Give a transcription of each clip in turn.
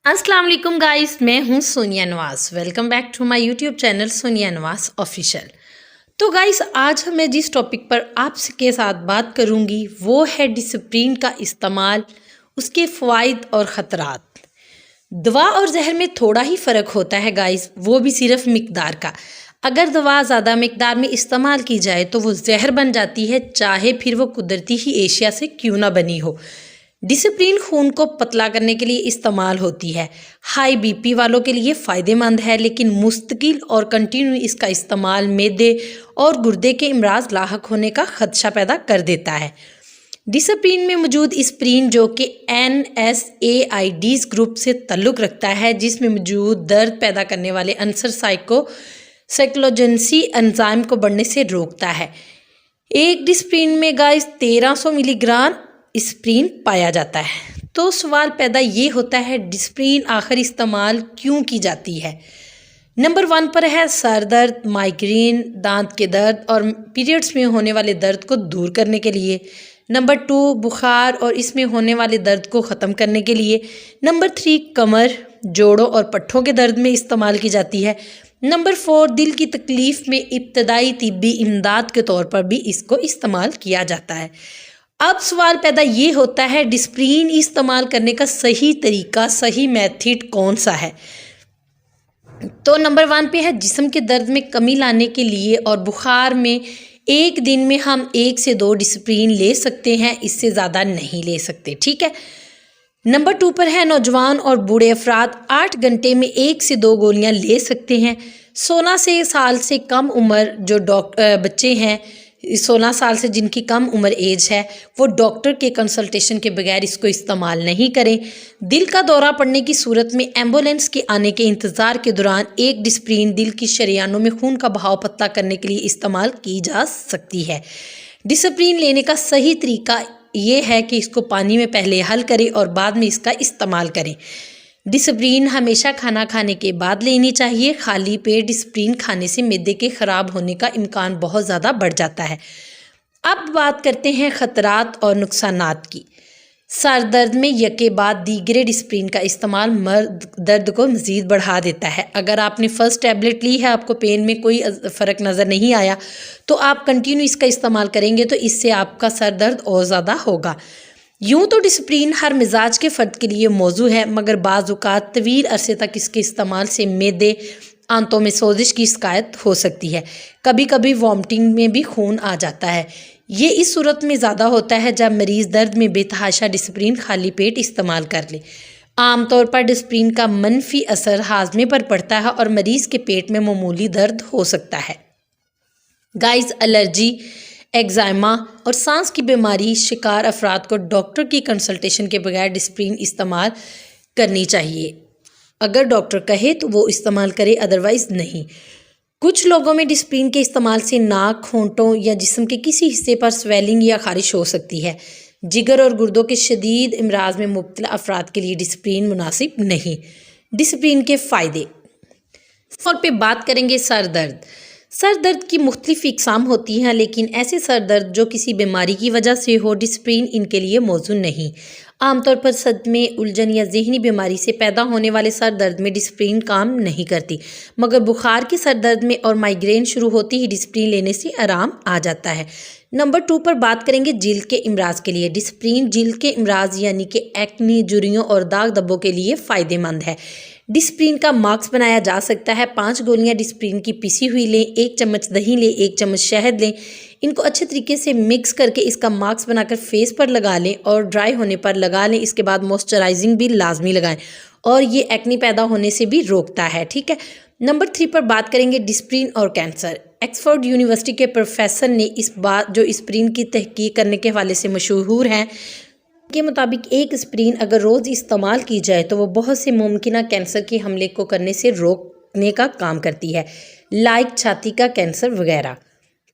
अस्सलाम वालेकुम गाइस, मैं हूं Sonia Nawaz. Welcome back to my YouTube channel Sonia Nawaz official. तो गाइस, आज मैं जिस टॉपिक पर आपके साथ बात करूंगी वो है डिसिप्लिन का इस्तेमाल, उसके फ़वाइद और ख़तरात। दवा और जहर में थोड़ा ही फ़र्क होता है गाइस, वो भी सिर्फ मिकदार का। अगर दवा ज़्यादा मिकदार में इस्तेमाल की जाए तो वो जहर बन जाती है, चाहे फिर वो कुदरती ही एशिया से क्यों ना बनी हो। डिसिप्लिन खून को पतला करने के लिए इस्तेमाल होती है। हाई बीपी वालों के लिए फ़ायदेमंद है, लेकिन मुस्तकिल और कंटिन्यू इसका इस्तेमाल मैदे और गुर्दे के अमराज लाहक होने का खदशा पैदा कर देता है। डिसिप्लिन में मौजूद एस्पिरिन, जो कि NSAIDs ग्रुप से ताल्लुक़ रखता है, जिसमें मौजूद दर्द पैदा करने वाले अंसर साइक्लोजेंसी एंजाइम को बढ़ने से रोकता है। एक डिसिप्लिन में गाइस 1300 मिलीग्राम एस्पिरिन पाया जाता है। तो सवाल पैदा ये होता है, डिसिप्लिन आखिर इस्तेमाल क्यों की जाती है। नंबर 1 पर है सर दर्द, माइग्रेन, दांत के दर्द और पीरियड्स में होने वाले दर्द को दूर करने के लिए। नंबर 2 बुखार और इसमें होने वाले दर्द को ख़त्म करने के लिए। नंबर 3 कमर, जोड़ों और पट्ठों के दर्द में इस्तेमाल की जाती है। नंबर 4 दिल की तकलीफ़ में इब्तदाई तिब्बी इमदाद के तौर पर भी इसको इस्तेमाल किया जाता है। अब सवाल पैदा ये होता है, डिसिप्लिन इस्तेमाल करने का सही तरीका, सही मेथड कौन सा है। तो नंबर 1 पे है जिस्म के दर्द में कमी लाने के लिए और बुखार में एक दिन में हम 1 से 2 डिसिप्लिन ले सकते हैं, इससे ज़्यादा नहीं ले सकते, ठीक है। नंबर 2 पर है नौजवान और बूढ़े अफराद 8 घंटे में 1 से 2 गोलियां ले सकते हैं। 16 साल से कम उम्र जो बच्चे हैं, 16 साल से जिनकी कम उम्र एज है, वो डॉक्टर के कंसल्टेशन के बगैर इसको इस्तेमाल नहीं करें। दिल का दौरा पड़ने की सूरत में एम्बुलेंस के आने के इंतज़ार के दौरान एक डिसिप्लिन दिल की शरियानों में खून का बहाव पतला करने के लिए इस्तेमाल की जा सकती है। डिसिप्लिन लेने का सही तरीका ये है कि इसको पानी में पहले हल करें और बाद में इसका इस्तेमाल करें। डिसिप्लिन हमेशा खाना खाने के बाद लेनी चाहिए। खाली पेट डिसिप्लिन खाने से मैदे के ख़राब होने का इम्कान बहुत ज़्यादा बढ़ जाता है। अब बात करते हैं ख़तरात और नुकसानात की। सर दर्द में यके बाद दीगरे डिसिप्लिन का इस्तेमाल दर्द को मज़ीद बढ़ा देता है। अगर आपने फ़र्स्ट टैबलेट ली है, आपको पेन में कोई फ़र्क नज़र नहीं आया, तो आप कंटिन्यू इसका इस्तेमाल करेंगे तो इससे आपका सर दर्द और ज़्यादा होगा। यूँ तो डिसिप्लिन हर मिजाज के फ़र्द के लिए मौजू है, मगर बाज़ औक़ात तवील अरसे तक इसके इस्तेमाल से मैदे, आंतों में सोजिश की शिकायत हो सकती है। कभी कभी वॉमिटिंग में भी खून आ जाता है। ये इस सूरत में ज़्यादा होता है जब मरीज़ दर्द में बेतहाशा डिसिप्लिन खाली पेट इस्तेमाल कर ले। आमतौर पर डिसिप्लिन का मनफी असर हाजमे पर पड़ता है और मरीज़ के पेट में मामूली दर्द हो सकता है। गाइस, एलर्जी, एक्ज़ाइमा और सांस की बीमारी शिकार अफराद को डॉक्टर की कंसल्टेशन के बगैर डिसिप्लिन इस्तेमाल करनी चाहिए। अगर डॉक्टर कहे तो वो इस्तेमाल करे, अदरवाइज़ नहीं। कुछ लोगों में डिसिप्लिन के इस्तेमाल से नाक, होंठों या जिस्म के किसी हिस्से पर स्वेलिंग या खारिश हो सकती है। जिगर और गुर्दों के शदीद इमराज में मुब्तला अफराद के लिए डिसिप्लिन मुनासिब नहीं। डिसिप्लिन के फ़ायदे और पे बात करेंगे। सर दर्द। सर दर्द की मुख्तलिफ इक़साम होती हैं, लेकिन ऐसे सर दर्द जो किसी बीमारी की वजह से हो, डिसिप्लिन इनके लिए मौजू नहीं। आमतौर पर सदमे, उलझन या ज़हनी बीमारी से पैदा होने वाले सर दर्द में डिसिप्लिन काम नहीं करती, मगर बुखार के सर दर्द में और माइग्रेन शुरू होती ही डिसिप्लिन लेने से आराम आ जाता है। नंबर 2 पर बात करेंगे जिल्द के इमराज के लिए। डिसिप्लिन जिल्द के इमराज यानी कि एक्ने, झुर्रियों और दाग धब्बों के लिए फ़ायदेमंद है। डिसिप्लिन का मास्क बनाया जा सकता है। 5 गोलियां डिसिप्लिन की पिसी हुई लें, 1 चम्मच दही लें, 1 चम्मच शहद लें। इनको अच्छे तरीके से मिक्स करके इसका मास्क बनाकर फेस पर लगा लें और ड्राई होने पर लगा लें। इसके बाद मॉइस्चराइजिंग भी लाजमी लगाएं और ये एक्ने पैदा होने से भी रोकता है, ठीक है। नंबर 3 पर बात करेंगे डिसिप्लिन और कैंसर। ऑक्सफोर्ड यूनिवर्सिटी के प्रोफेसर ने इस बात जो एस्पिरिन की तहकीक करने के हवाले से मशहूर हैं के मुताबिक एक एस्पिरिन अगर रोज़ इस्तेमाल की जाए तो वो बहुत से मुमकिन कैंसर के हमले को करने से रोकने का काम करती है, लाइक छाती का कैंसर वगैरह।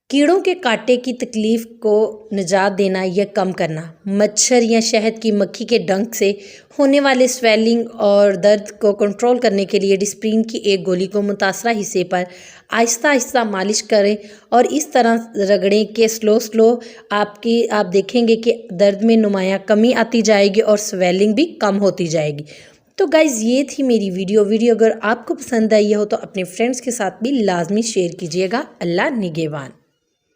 कीड़ों के कांटे की तकलीफ़ को निजात देना या कम करना। मच्छर या शहद की मक्खी के डंक से होने वाले स्वेलिंग और दर्द को कंट्रोल करने के लिए डिसिप्लिन की एक गोली को मुतासरा हिस्से पर आहिस्ता आहिस्ता मालिश करें और इस तरह रगड़ें कि स्लो आप देखेंगे कि दर्द में नुमाया कमी आती जाएगी और स्वेलिंग भी कम होती जाएगी। تو گائز یہ تھی میری ویڈیو اگر آپ کو پسند آئی ہو تو اپنے فرینڈس کے ساتھ بھی لازمی شیئر کیجیے گا۔ اللہ نگہبان۔